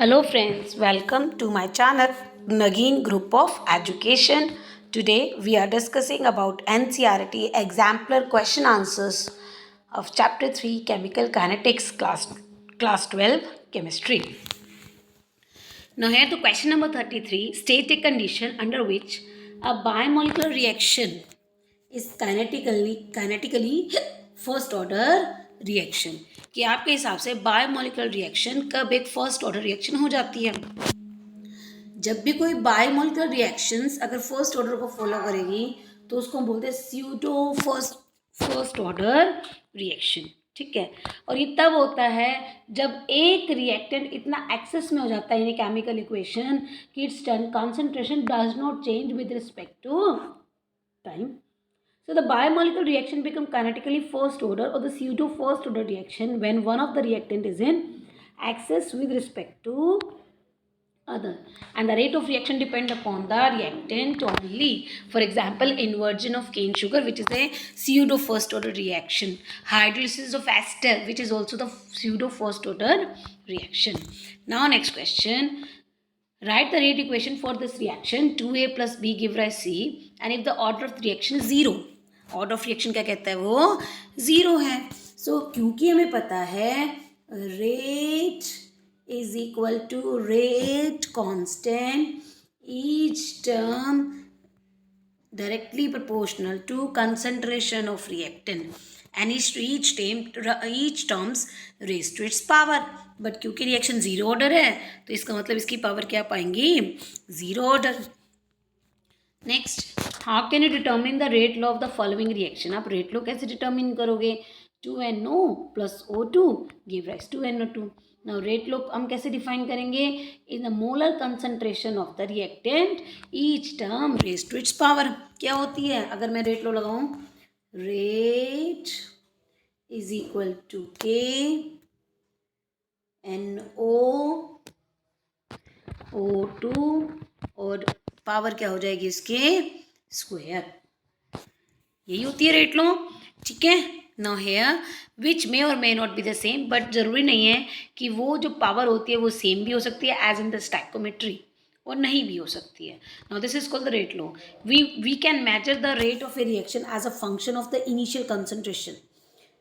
Hello friends, welcome to my channel Nagin Group of Education. Today we are discussing about NCERT exemplar question answers of chapter 3 Chemical Kinetics class 12 Chemistry. Now here the question number 33, state a condition under which a bimolecular reaction is kinetically first order reaction कि आपके हिसाब से biomolecular reaction कब एक first order reaction हो जाती है। जब भी कोई बायोमोलिकुलर रिएक्शंस अगर फर्स्ट ऑर्डर को फॉलो करेगी तो उसको हम बोलते हैं स्यूडो फर्स्ट ऑर्डर रिएक्शन। ठीक है, और ये तब होता है जब एक रिएक्टेंट इतना एक्सेस में हो जाता है इन केमिकल इक्वेशन कि it's concentration does not change with respect to time. So the biomolecular reaction become kinetically first order or the pseudo first order reaction when one of the reactant is in excess with respect to other, and the rate of reaction depend upon the reactant only. For example, inversion of cane sugar, which is a pseudo first order reaction. Hydrolysis of ester, which is also the pseudo first order reaction. Now next question. Write the rate equation for this reaction. 2a plus b give rise c, and if the order of the reaction is 0, order of reaction क्या कहता है, वो 0 है. सो क्योंकि हमें पता है rate is equal to rate constant each term directly proportional to concentration of reactant and each terms raised to its power. But क्योंकि रिएक्शन 0 ऑर्डर है तो इसका मतलब इसकी पावर क्या पाएंगी, 0 order. Next, how can you determine the rate law of the following reaction. आप rate law कैसे डिटर्मिन करोगे, 2NO plus O2 give rise to NO2. Now rate law हम कैसे डिफाइन करेंगे, in the molar concentration of the reactant each term raise to its power. क्या होती है अगर मैं रेट लॉ लगाऊं, rate is equal to K NO O2 और पावर क्या हो जाएगी इसके स्क्वायर. यही होती है रेट लॉ. ठीक है, नाउ हियर विच मे और may not be the same, but जरूरी नहीं है कि वो जो पावर होती है वो सेम भी हो सकती है एज इन द स्टैकोमेट्री, और नहीं भी हो सकती है. Now this is called the rate law. We can measure the rate of a reaction as a function of the initial concentration.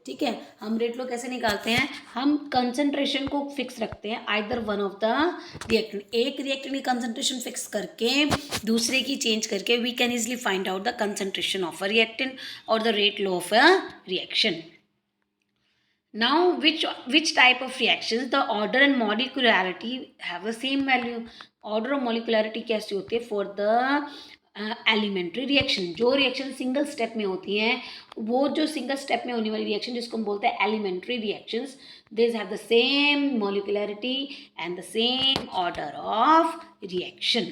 ठीक है, हम रेट लो कैसे निकालते हैं, हम कंसंट्रेशन को फिक्स रखते हैं either one of the reactant. एक रिएक्टेंट की कंसंट्रेशन फिक्स करके दूसरे की चेंज करके we can easily find out the concentration of a reactant और the rate law of a reaction. Now, which type of reactions the order and molecularity have the same value. Order और molecularity कैसी होती है for the elementary reaction. जो reaction single step में होती हैं, वो जो सिंगल स्टेप में होने वाली रिएक्शन जिसको हम बोलते हैं elementary reactions, this have the same molecularity and the same order of reaction.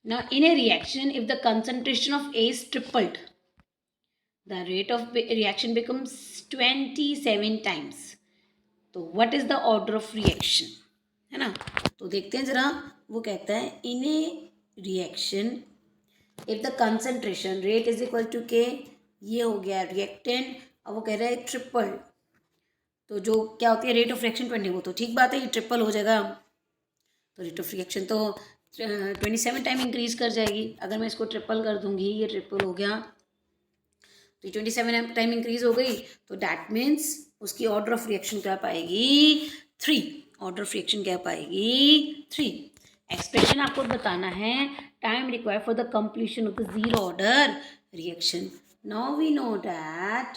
Now in a reaction if the concentration of A is tripled, the rate of reaction becomes 27 times. तो what is the order of reaction, है ना. तो देखते हैं जरा, वो कहता है in a reaction if the concentration rate is equal to K, ये हो गया रिएक्टेंट. अब वो कह रहा है ट्रिपल, तो जो क्या होती है रेट ऑफ रिएक्शन 20, वो तो ठीक बात है, ये ट्रिपल हो जाएगा तो रेट ऑफ रिएक्शन तो 27 टाइम इंक्रीज कर जाएगी. अगर मैं इसको ट्रिपल कर दूंगी, ये ट्रिपल हो गया तो 27 टाइम इंक्रीज हो गई, तो डैट मीन्स उसकी ऑर्डर ऑफ रिएक्शन क्या पाएगी, 3. ऑर्डर ऑफ रिएक्शन क्या पाएगी, 3. एक्सप्रेशन आपको बताना है time required for the completion of the 0 order reaction. Now we know that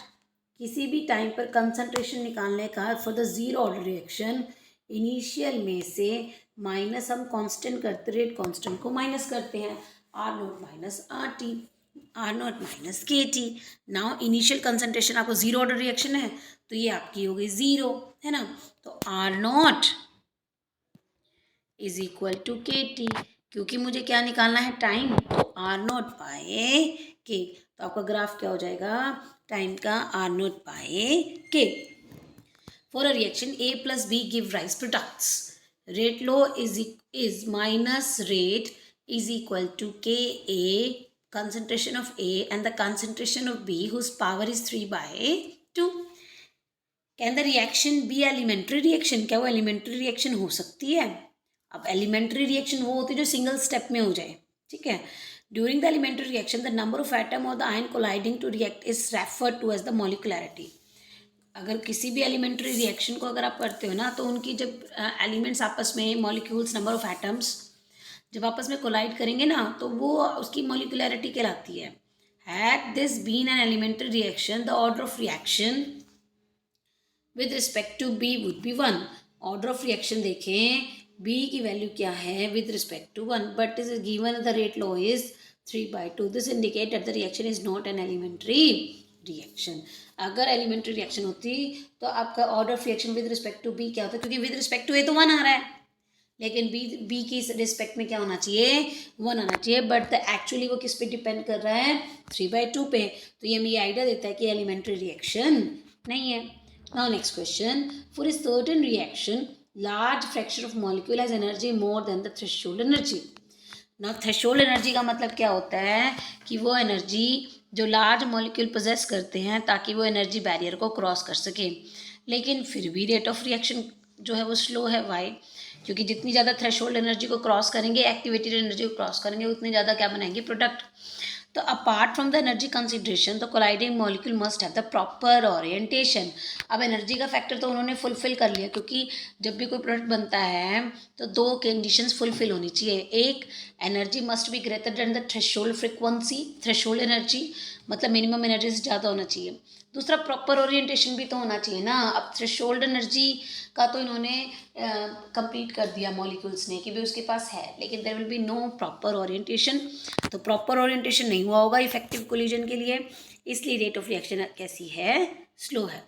किसी भी टाइम पर कंसंट्रेशन निकालने का for the 0 order reaction initial में से माइनस हम कांस्टेंट करते, रेट कांस्टेंट को माइनस करते हैं, R0 minus RT, R0 minus KT. Now initial concentration आपको 0 ऑर्डर रिएक्शन है तो ये आपकी हो गई 0, है ना. तो R0 is equal to KT. क्योंकि मुझे क्या निकालना है, टाइम, तो R0 बाय K. तो आपका ग्राफ क्या हो जाएगा, टाइम का R0 by K. For a reaction A plus B give rise products, rate law is minus rate is equal to Ka, concentration of A and the concentration of B whose power is 3/2. Can the reaction be elementary reaction? क्या वो elementary reaction हो सकती है? अब elementary reaction वो होती है जो सिंगल स्टेप में हो जाए, ठीक है। During the elementary reaction the number of atom और the ion colliding to react is referred to as the molecularity. अगर किसी भी एलिमेंट्री रिएक्शन को अगर आप करते हो ना, तो उनकी जब एलिमेंट्स आपस में, मॉलिक्यूल्स, नंबर ऑफ एटम्स जब आपस में कोलाइड करेंगे ना, तो वो उसकी मॉलिक्युलैरिटी कहलाती है। Had this been an elementary reaction the order of reaction with respect to B would be 1। Order of reaction देखें, बी की वैल्यू क्या है with respect to 1, but is given the rate law is 3/2। This indicate that the reaction is not an elementary reaction. अगर elementary reaction होती तो आपका order of reaction with respect to B क्या होता, क्योंकि विद रिस्पेक्ट टू ए तो 1 आ रहा है, लेकिन बी की रिस्पेक्ट में क्या होना चाहिए, 1 आना चाहिए। बट द एक्चुअली वो किस पे डिपेंड कर रहा है, 3/2 पे। तो ये हमें ये आइडिया देता है कि एलिमेंट्री रिएक्शन नहीं है। Now next question, for a certain reaction large fraction of molecule has energy more than the threshold energy। Now threshold energy का मतलब क्या होता है कि वो एनर्जी जो लार्ज मॉलिक्यूल पोजेस करते हैं ताकि वो एनर्जी बैरियर को क्रॉस कर सके, लेकिन फिर भी रेट ऑफ रिएक्शन जो है वो स्लो है। वाई? क्योंकि जितनी ज़्यादा थ्रेशोल्ड एनर्जी को क्रॉस करेंगे, एक्टिवेटेड एनर्जी को क्रॉस करेंगे, उतनी ज़्यादा क्या बनाएंगे, प्रोडक्ट। तो apart from the energy consideration the colliding molecule must have the proper orientation. अब एनर्जी का फैक्टर तो उन्होंने फुलफिल कर लिया, क्योंकि जब भी कोई प्रोडक्ट बनता है तो 2 कंडीशंस फुलफिल होनी चाहिए। एक, energy must be greater than the threshold frequency, threshold energy मतलब मिनिमम एनर्जी से ज़्यादा होना चाहिए। दूसरा, प्रॉपर ओरिएंटेशन भी तो होना चाहिए ना। अब थ्रेशोल्ड एनर्जी का तो इन्होंने कंप्लीट कर दिया मॉलिक्यूल्स ने कि भी उसके पास है, लेकिन there will be no proper orientation. तो प्रॉपर ओरिएंटेशन नहीं हुआ होगा इफेक्टिव कोलिजन के लिए, इसलिए रेट ऑफ रिएक्शन कैसी है, स्लो है।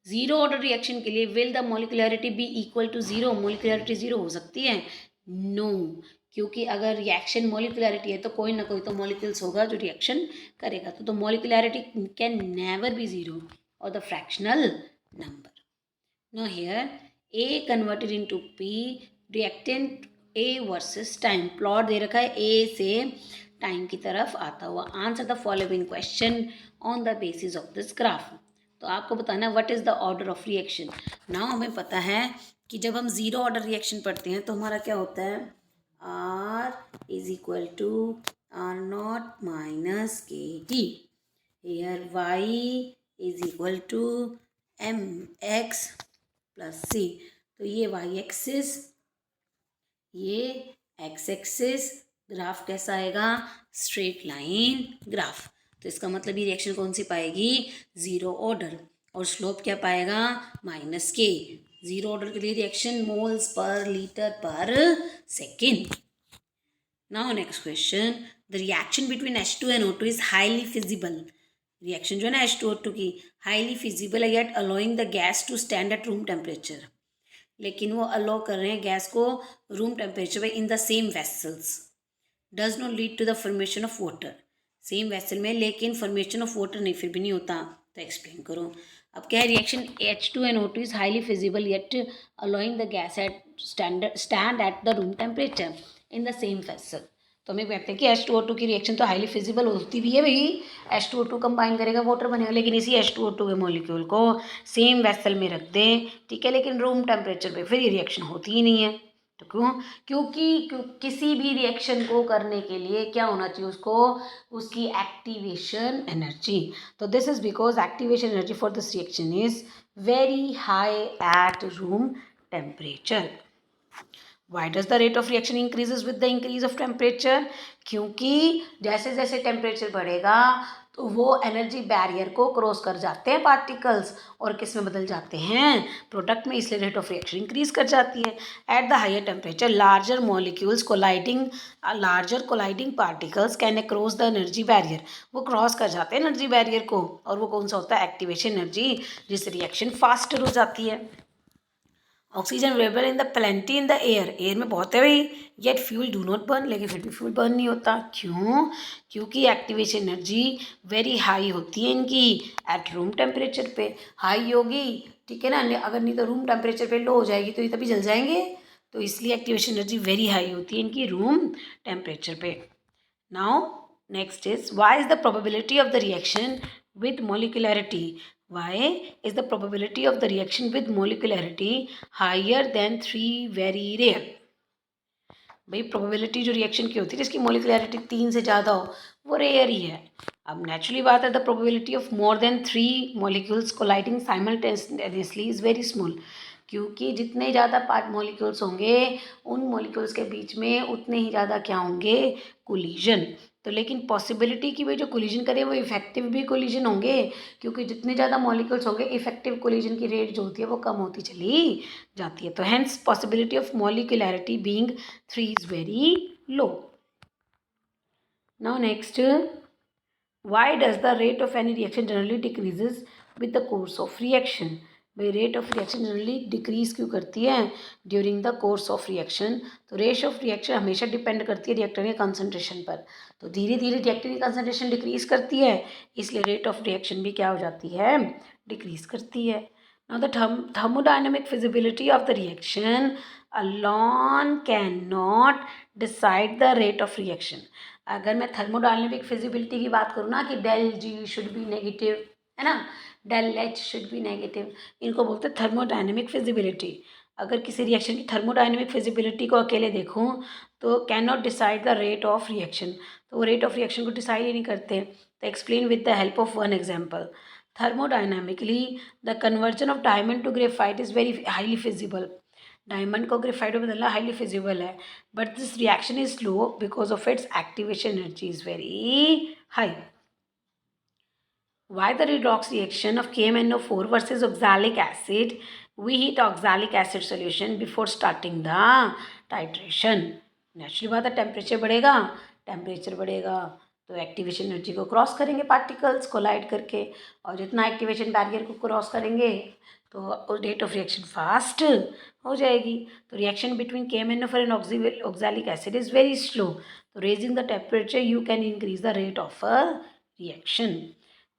जीरो ऑर्डर रिएक्शन के लिए will the molecularity be equal to zero, molecularity zero हो सकती है? नो, क्योंकि अगर रिएक्शन मॉलिक्युलैरिटी है तो कोई ना कोई तो मॉलिक्यूल्स होगा जो रिएक्शन करेगा। तो मॉलिक्युलैरिटी कैन नेवर बी जीरो और the fractional number. Now here A converted into P, reactant A versus time, plot दे रखा है A से टाइम की तरफ आता हुआ। Answer the following question on the basis of this graph. तो आपको बताना what is the order of reaction. Now हमें पता है कि जब हम जीरो ऑर्डर रिएक्शन पढ़ते हैं तो हमारा क्या होता है, R is equal to R0 minus KT। Here Y is equal to MX plus C। तो ये वाई एक्सिस, ये एक्स एक्सिस, ग्राफ कैसा आएगा, स्ट्रेट लाइन ग्राफ। तो इसका मतलब ये रिएक्शन कौन सी पाएगी, जीरो ऑर्डर, और स्लोप क्या पाएगा, -K। जीरो ऑर्डर के लिए reaction moles per litre per second. Now next question, the reaction between H2 and O2 is highly feasible. Reaction जो है ना H2O2 की हाईली फिजिबल है, yet allowing the gas to stand at room temperature. लेकिन वो अलो कर रहे हैं गैस को रूम टेम्परेचर पे in the same vessels, does not lead to the formation of water. Same vessel में लेकिन फॉर्मेशन ऑफ वाटर नहीं, फिर भी नहीं होता, तो एक्सप्लेन करो। अब क्या है, reaction H2NO2 is highly feasible yet allowing the gas at stand at the room temperature in the same vessel. तो हमें कहते हैं कि H2O2 की रिएक्शन तो हाईली फिजिबल होती भी है भाई, H2O2 कंबाइन करेगा वाटर बनेगा, लेकिन इसी H2O2 के मॉलिक्यूल को सेम वेसल में रख दें, ठीक है, लेकिन रूम टेम्परेचर पे फिर ये रिएक्शन होती ही नहीं है। तो क्योंकि किसी भी रिएक्शन को करने के लिए क्या होना चाहिए उसको, उसकी एक्टिवेशन एनर्जी। तो this is because activation energy for this reaction is very high at room temperature. Why does the rate of reaction increases with the increase of temperature, क्योंकि जैसे जैसे टेम्परेचर बढ़ेगा तो वो एनर्जी बैरियर को cross कर जाते हैं पार्टिकल्स और किस में बदल जाते हैं, प्रोडक्ट में, इसलिए रेट ऑफ रिएक्शन इंक्रीज कर जाती है। At the higher temperature larger molecules colliding particles can cross the energy barrier, वो क्रॉस कर जाते हैं एनर्जी बैरियर को, और वो कौन सा होता है, एक्टिवेशन एनर्जी, जिससे रिएक्शन फास्टर हो जाती है। Oxygen available in the plenty in the air, air में बहुत है भाई, yet fuel do not burn, लेकिन फिर भी फ्यूल बर्न नहीं होता, क्यों, क्योंकि एक्टिवेशन एनर्जी वेरी हाई होती है इनकी एट रूम टेम्परेचर पे, हाई होगी, ठीक है ना, अगर नहीं तो रूम टेम्परेचर पे लो हो जाएगी तो ये तभी जल जाएंगे, तो इसलिए एक्टिवेशन एनर्जी वेरी हाई होती है इनकी रूम टेम्परेचर पे। Now next is, why is the probability of the reaction with molecularity. Why is the probability of the reaction with molecularity higher than 3 very rare? भाई probability जो reaction की होती है जिसकी मोलिकुलरिटी 3 से ज़्यादा हो वो रेयर ही है. अब नेचुरली बात है the probability of more than 3 molecules colliding simultaneously is very small. क्योंकि जितने ज़्यादा पार्ट मॉलिक्यूल्स होंगे उन मॉलिक्यूल्स के बीच में उतने ही ज़्यादा क्या होंगे, कोलिजन. तो लेकिन पॉसिबिलिटी कि भाई जो कोलिजन करें वो इफेक्टिव भी कोलिजन होंगे, क्योंकि जितने ज़्यादा मॉलिक्यूल्स होंगे इफेक्टिव कोलिजन की रेट जो होती है वो कम होती चली जाती है. तो hence possibility of molecularity being 3 is very low. Now next, why does the rate of any reaction generally decreases with the course of reaction? भाई rate of reaction generally decrease क्यों करती है during the course of reaction? तो rate of reaction हमेशा depend करती है reactor के concentration पर. तो धीरे धीरे रिएक्टर की कंसनट्रेशन डिक्रीज करती है, इसलिए रेट ऑफ रिएक्शन भी क्या हो जाती है, डिक्रीज करती है. Now the thermodynamic feasibility of the reaction alone cannot decide the rate of reaction. अगर मैं थर्मोडायनेमिक फिजिबिलिटी की बात करूँ ना कि del G should be negative, है ना, del H should be negative, इनको बोलते हैं थर्मोडायनेमिक फिजिबिलिटी. अगर किसी रिएक्शन की थर्मोडायनेमिक फिजिबिलिटी को अकेले देखूँ तो can not decide the rate of reaction. तो वो रेट ऑफ रिएक्शन को डिसाइड ही नहीं करते. तो explain with the help of one example. Thermodynamically, the conversion of diamond to graphite is very highly feasible. Diamond को ग्रेफाइट में बदलना highly feasible है, but this reaction is slow because of its activation energy is very high. Why the redox reaction of KMnO4 versus oxalic acid? We heat oxalic acid solution before starting the titration. Naturally बात है temperature बढ़ेगा तो activation energy को cross करेंगे particles collide करके, और जितना activation barrier को क्रॉस करेंगे तो रेट ऑफ रिएक्शन फास्ट हो जाएगी. तो reaction between KMnO4 and oxalic acid is very slow. तो raising the temperature you can increase the rate of a reaction.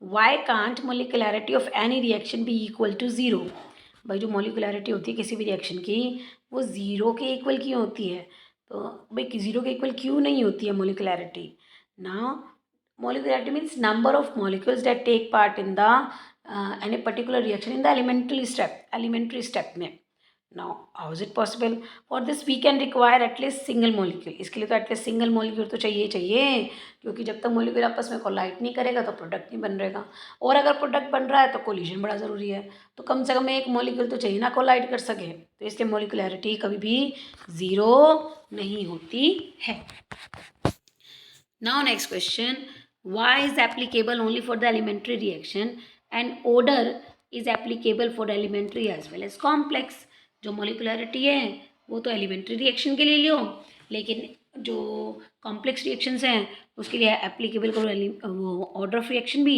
Why can't molecularity of any reaction be equal to 0? भाई जो molecularity होती है किसी भी रिएक्शन की वो zero के इक्वल क्यों होती है? तो भाई ज़ीरो के इक्वल क्यों नहीं होती है molecularity? Now molecularity means number of molecules that take part in the any particular reaction in the elementary step में. Now how is it possible? For this we can require at least single molecule. इसके लिए तो at least single molecule तो चाहिए, क्योंकि जब तक molecule आपस में कोलाइड नहीं करेगा तो प्रोडक्ट नहीं बन रहेगा, और अगर प्रोडक्ट बन रहा है तो कोलिजन बड़ा ज़रूरी है. तो कम से कम एक मोलिक्यूल तो चाहिए ना कोलाइड कर सके, तो इसलिए मोलिकुलरिटी कभी भी ज़ीरो नहीं होती है. Now next question, why is applicable only for the elementary reaction and odor is applicable for elementary as well as complex? जो मोलिकुलरिटी है वो तो एलिमेंट्री रिएक्शन के लिए लियो, लेकिन जो कॉम्प्लेक्स रिएक्शंस हैं उसके लिए एप्लीकेबल करो वो ऑर्डर ऑफ रिएक्शन भी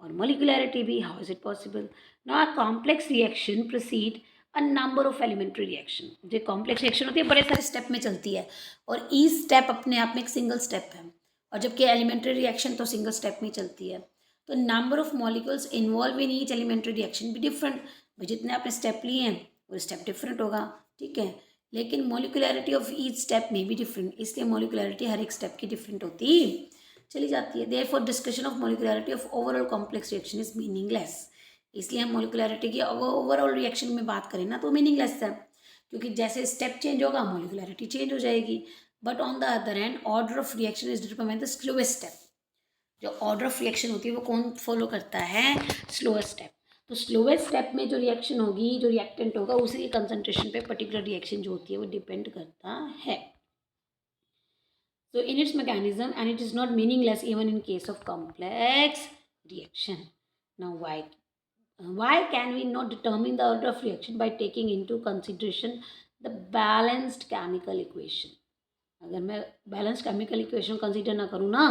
और मोलिकुलरिटी भी. How is it possible? Now a complex reaction proceed a number of elementary reaction. जो कॉम्प्लेक्स रिएक्शन होती है बड़े सारे स्टेप में चलती है और ईच स्टेप अपने आप में एक सिंगल स्टेप है, और जबकि एलिमेंट्री रिएक्शन तो सिंगल स्टेप में चलती है. तो number of molecules involve in each elementary reaction भी डिफरेंट. जितने आपने स्टेप लिए हैं वो स्टेप डिफरेंट होगा, ठीक है, लेकिन मोलिकुलरिटी ऑफ ईच स्टेप में भी डिफरेंट, इसलिए मोलिकुलरिटी हर एक स्टेप की डिफरेंट होती चली जाती है. Therefore discussion of molecularity of overall complex reaction is meaningless. इसलिए हम मोलिकुलरिटी की ओवरऑल रिएक्शन में बात करें ना तो मीनिंगलेस है, क्योंकि जैसे स्टेप चेंज होगा मोलिकुलरिटी चेंज हो जाएगी. But on the other hand order of reaction is determined the slowest step. जो ऑर्डर ऑफ रिएक्शन होती है वो कौन फॉलो करता है? Slowest step. तो स्लोएस्ट स्टेप में जो रिएक्शन होगी, जो रिएक्टेंट होगा, उसी की कंसंट्रेशन पे पर्टिकुलर रिएक्शन जो होती है वो डिपेंड करता है. So in its mechanism, and it is not meaningless even in case of complex reaction. Now why can we not determine the order of reaction by taking into consideration the balanced chemical equation? अगर मैं balance chemical equation consider ना करूँ ना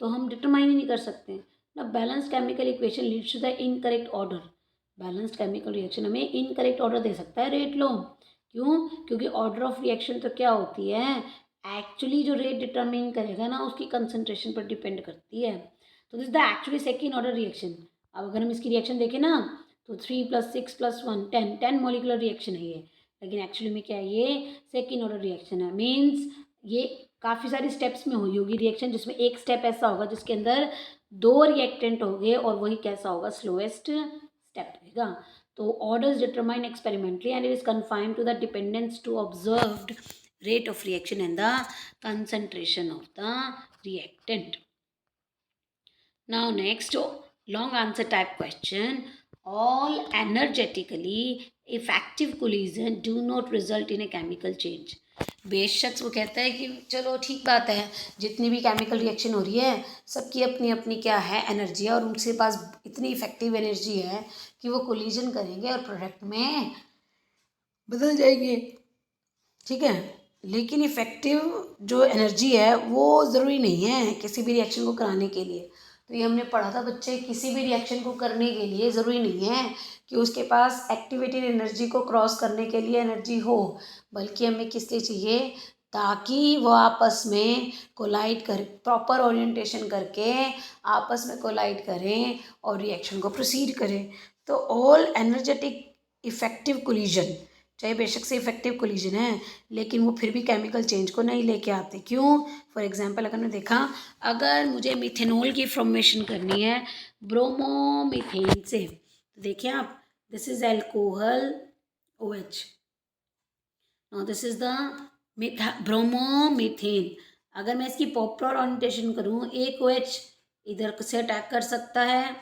तो हम determine ही नहीं कर सकते ना. Balance chemical equation leads to the incorrect order. Balanced chemical reaction हमें इनकरेक्ट ऑर्डर दे सकता है रेट लो. क्यों? क्योंकि ऑर्डर ऑफ रिएक्शन तो क्या होती है, एक्चुअली जो रेट डिटरमाइन करेगा ना उसकी कंसंट्रेशन पर डिपेंड करती है. तो this the actually second order reaction. अब अगर हम इसकी रिएक्शन देखें ना तो 3 + 6 + 1 10 मॉलिकुलर रिएक्शन है ये, लेकिन एक्चुअली में क्या है, ये सेकेंड ऑर्डर रिएक्शन है. मीन्स ये काफ़ी सारी स्टेप्स में हुई होगी रिएक्शन, जिसमें एक स्टेप ऐसा होगा जिसके अंदर दो रिएक्टेंट हो गए और वही कैसा होगा, स्लोएस्ट स्टेप रहेगा. तो orders determine experimentally and it is confined to the dependence to observed rate of reaction and the concentration of the reactant. Now next, long answer type question. All energetically effective collision do not result in a chemical change. बेशक वो कहता है कि चलो ठीक बात है, जितनी भी केमिकल रिएक्शन हो रही है सबकी अपनी अपनी क्या है, एनर्जी है, और उनके पास इतनी इफेक्टिव एनर्जी है कि वो कोलिजन करेंगे और प्रोडक्ट में बदल जाएंगे. ठीक है, लेकिन इफेक्टिव जो एनर्जी है वो ज़रूरी नहीं है किसी भी रिएक्शन को कराने के लिए. तो ये हमने पढ़ा था बच्चे, किसी भी रिएक्शन को करने के लिए ज़रूरी नहीं है कि उसके पास एक्टिवेटेड एनर्जी को क्रॉस करने के लिए एनर्जी हो, बल्कि हमें किस लिए चाहिए, ताकि वो आपस में कोलाइड कर, प्रॉपर ओरिएंटेशन करके आपस में कोलाइड करें और रिएक्शन को प्रोसीड करें. तो ऑल एनर्जेटिक इफेक्टिव कोलिजन, चाहे बेशक से इफेक्टिव कोलिजन है, लेकिन वो फिर भी केमिकल चेंज को नहीं लेके आते. क्यों? फॉर एग्जांपल अगर मैं देखा, अगर मुझे मिथेनॉल की फॉर्मेशन करनी है ब्रोमोमीथेन से, तो देखिए आप, this is alcohol OH. Now this is the bromomethane. अगर मैं इसकी प्रॉपर ओरिएंटेशन करूँ, एक OH इधर से अटैक कर सकता है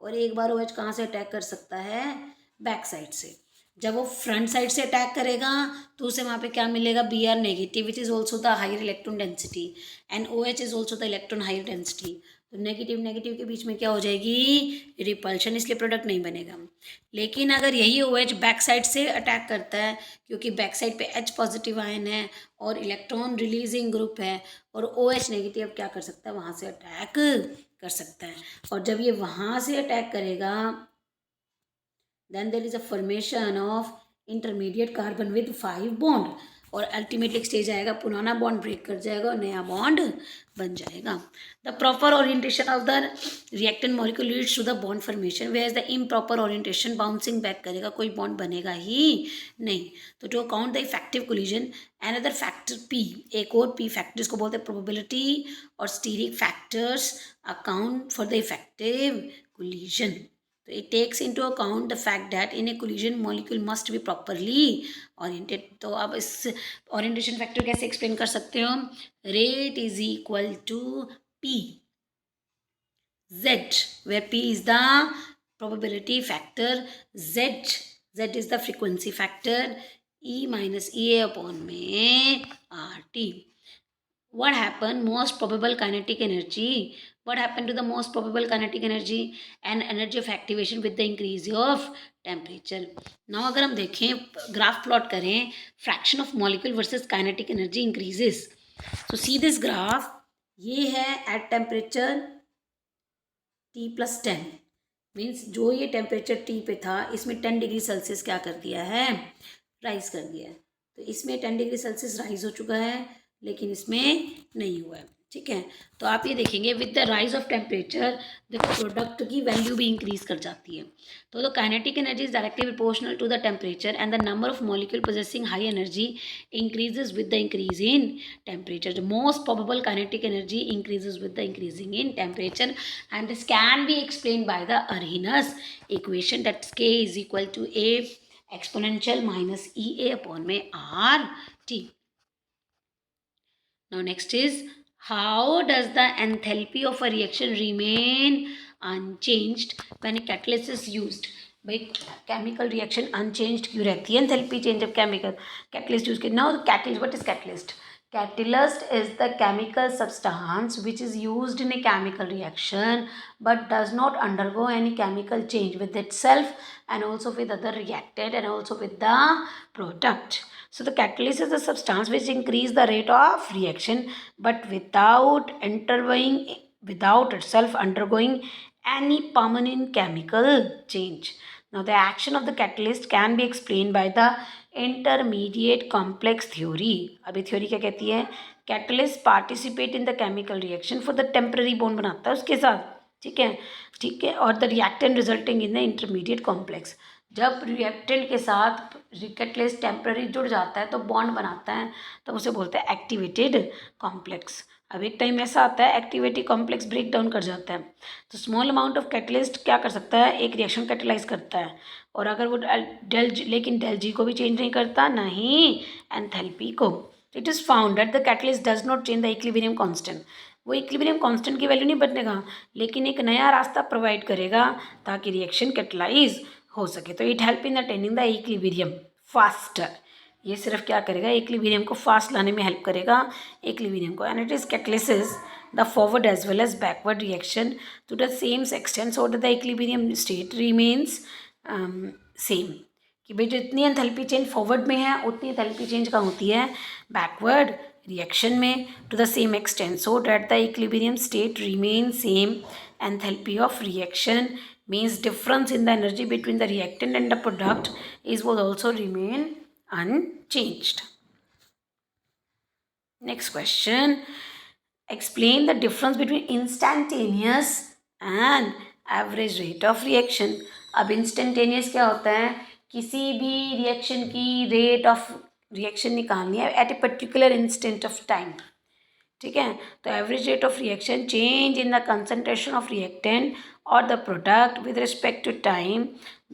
और एक बार OH कहाँ से अटैक कर सकता है, बैक साइड से. जब वो फ्रंट साइड से अटैक करेगा तो उसे वहाँ पे क्या मिलेगा, Br negative, which is also the higher electron density, and OH is also the electron higher density. तो नेगेटिव नेगेटिव के बीच में क्या हो जाएगी, रिपल्शन, इसलिए प्रोडक्ट नहीं बनेगा. लेकिन अगर यही OH बैक साइड से अटैक करता है, क्योंकि बैक साइड पे H पॉजिटिव आयन है और इलेक्ट्रॉन रिलीजिंग ग्रुप है, और OH नेगेटिव क्या कर सकता है, वहाँ से अटैक कर सकता है. और जब ये वहाँ से अटैक करेगा, then there is a formation of intermediate carbon with 5 bond, और अल्टीमेटली स्टेज आएगा, पुराना बॉन्ड ब्रेक कर जाएगा और नया बॉन्ड बन जाएगा. The proper orientation of the reactant molecule leads to the bond formation, where the improper orientation bouncing back करेगा, कोई बॉन्ड बनेगा ही नहीं. तो to account the effective collision, another factor P, एक और P फैक्टर जिसको बोलते हैं प्रोबेबिलिटी और steric factors account for the effective collision. So it takes into account the fact that in a collision molecule must be properly oriented. तो अब इस orientation factor कैसे explain कर सकते हो, rate is equal to P Z, where P is the probability factor, Z is the frequency factor, E minus EA upon में RT. What happened, most probable kinetic energy, what happened to the most probable kinetic energy and energy of activation with the increase of temperature. Now अगर हम देखें, graph plot करें, fraction of molecule versus kinetic energy increases. So see this graph, ये है at temperature T+10, means जो ये temperature T पे था, इसमें 10 डिग्री सेल्सियस क्या कर दिया है, राइज कर दिया है. तो इसमें 10 डिग्री सेल्सियस राइज हो चुका है, लेकिन इसमें नहीं हुआ है. ठीक है, तो आप ये देखेंगे with the rise of temperature the product की वैल्यू भी इंक्रीज कर जाती है. तो the kinetic energy is directly proportional to the temperature and the number of molecule possessing high energy increases with the increase in temperature. The most probable kinetic energy increases with the increasing in temperature, and this can be explain by the Arrhenius equation, that K is equal to A exponential minus EA upon में RT. Now next is, how does the enthalpy of a reaction remain unchanged when a catalyst is used? भाई chemical reaction unchanged क्यों रहती है, enthalpy change जब chemical catalyst use कर. Now catalyst, what is catalyst? Catalyst is the chemical substance which is used in a chemical reaction but does not undergo any chemical change with itself and also with other reactant and also with the product. So the catalyst is the substance which increase the rate of reaction but without itself undergoing any permanent chemical change. Now the action of the catalyst can be explained by the intermediate complex theory. अभी theory क्या कहती है, catalyst participate in the chemical reaction for the temporary bond बनाता है उसके साथ. ठीक है, और the reactant resulting in the intermediate complex. जब रिएक्टेंट के साथ कैटलिस्ट टेम्पररी जुड़ जाता है तो बॉन्ड बनाता है, तो उसे बोलते हैं एक्टिवेटेड कॉम्प्लेक्स। अब एक टाइम ऐसा आता है एक्टिवेटेड कॉम्प्लेक्स ब्रेक डाउन कर जाता है, तो स्मॉल अमाउंट ऑफ कैटलिस्ट क्या कर सकता है, एक रिएक्शन कैटेलाइज करता है, और अगर वो लेकिन डेल जी को भी चेंज नहीं करता, ना ही एंथैल्पी को। It is found that the catalyst does not change the equilibrium constant. वो इक्विलिब्रियम कांस्टेंट की वैल्यू नहीं बदलेगा, लेकिन एक नया रास्ता प्रोवाइड करेगा ताकि रिएक्शन कैटेलाइज हो सके। तो it help in attaining the equilibrium faster. ये सिर्फ क्या करेगा, इक्विलिब्रियम को फास्ट लाने में हेल्प करेगा इक्विलिब्रियम को। And it is catalysis the forward as well as backward reaction to the same extent so that the equilibrium state remains same. कि भाई जितनी एंथैल्पी चेंज फॉरवर्ड में है उतनी एंथैल्पी चेंज कहाँ होती है, बैकवर्ड रिएक्शन में, to the same extent so that the equilibrium state remain same. Enthalpy of reaction means difference in the energy between the reactant and the product is will also remain unchanged. Next question, explain the difference between instantaneous and average rate of reaction. अब instantaneous क्या होता है, किसी भी reaction की rate of reaction निकालनी है at a particular instant of time, ठीक है। तो average rate of reaction change in the concentration of reactant और the product with respect to time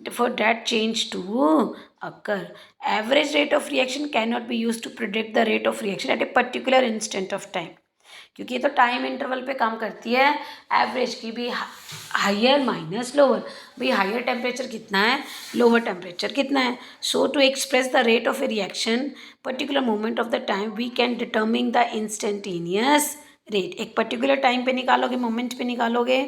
for that change to occur. Average rate of reaction can not be use to predict the rate of reaction at a particular instant of time, क्योंकि ये तो time interval पे काम करती है। Average की भी higher minus lower, भाई हायर टेम्परेचर कितना है, लोअर टेम्परेचर कितना है। So to express the rate of a reaction particular moment of the time we can determine the instantaneous rate. एक पर्टिकुलर टाइम पे निकालोगे, मोमेंट पे निकालोगे,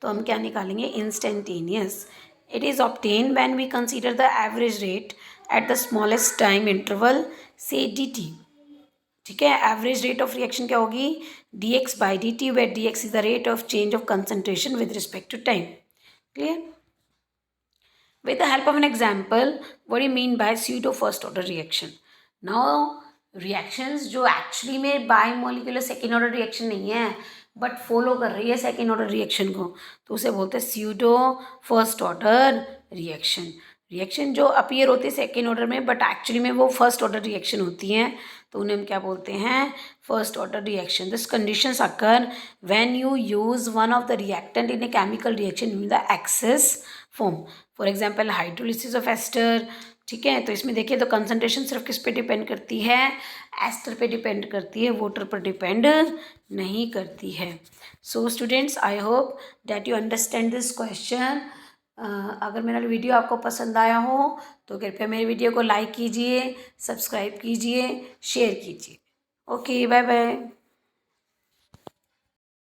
तो हम क्या निकालेंगे, instantaneous. It is obtain when we consider the average rate at the smallest time interval से डी टी, ठीक है। एवरेज रेट ऑफ रिएक्शन क्या होगी, D X by D T, where D X is the rate of change of concentration with respect to time. Clear? With the help of an example, what you mean by pseudo first order reaction. Now reactions जो actually में bimolecular second order reaction नहीं है but follow कर रही है second order reaction को, तो उसे बोलते हैं pseudo first order reaction. Reaction जो अपीयर होती है सेकेंड ऑर्डर में बट एक्चुअली में वो फर्स्ट ऑर्डर रिएक्शन होती हैं, तो उन्हें हम क्या बोलते हैं, first order reaction. This conditions occur when you use one of the reactant in a chemical reaction in the excess form. For example hydrolysis of ester, ठीक है। तो इसमें देखिए तो कंसंट्रेशन सिर्फ किस पे डिपेंड करती है, एस्टर पे डिपेंड करती है, वाटर पर डिपेंड नहीं करती है। So students, I hope that you understand this question. अगर मेरा वीडियो आपको पसंद आया हो तो कृपया मेरे वीडियो को लाइक कीजिए, सब्सक्राइब कीजिए, शेयर कीजिए। Okay, bye bye.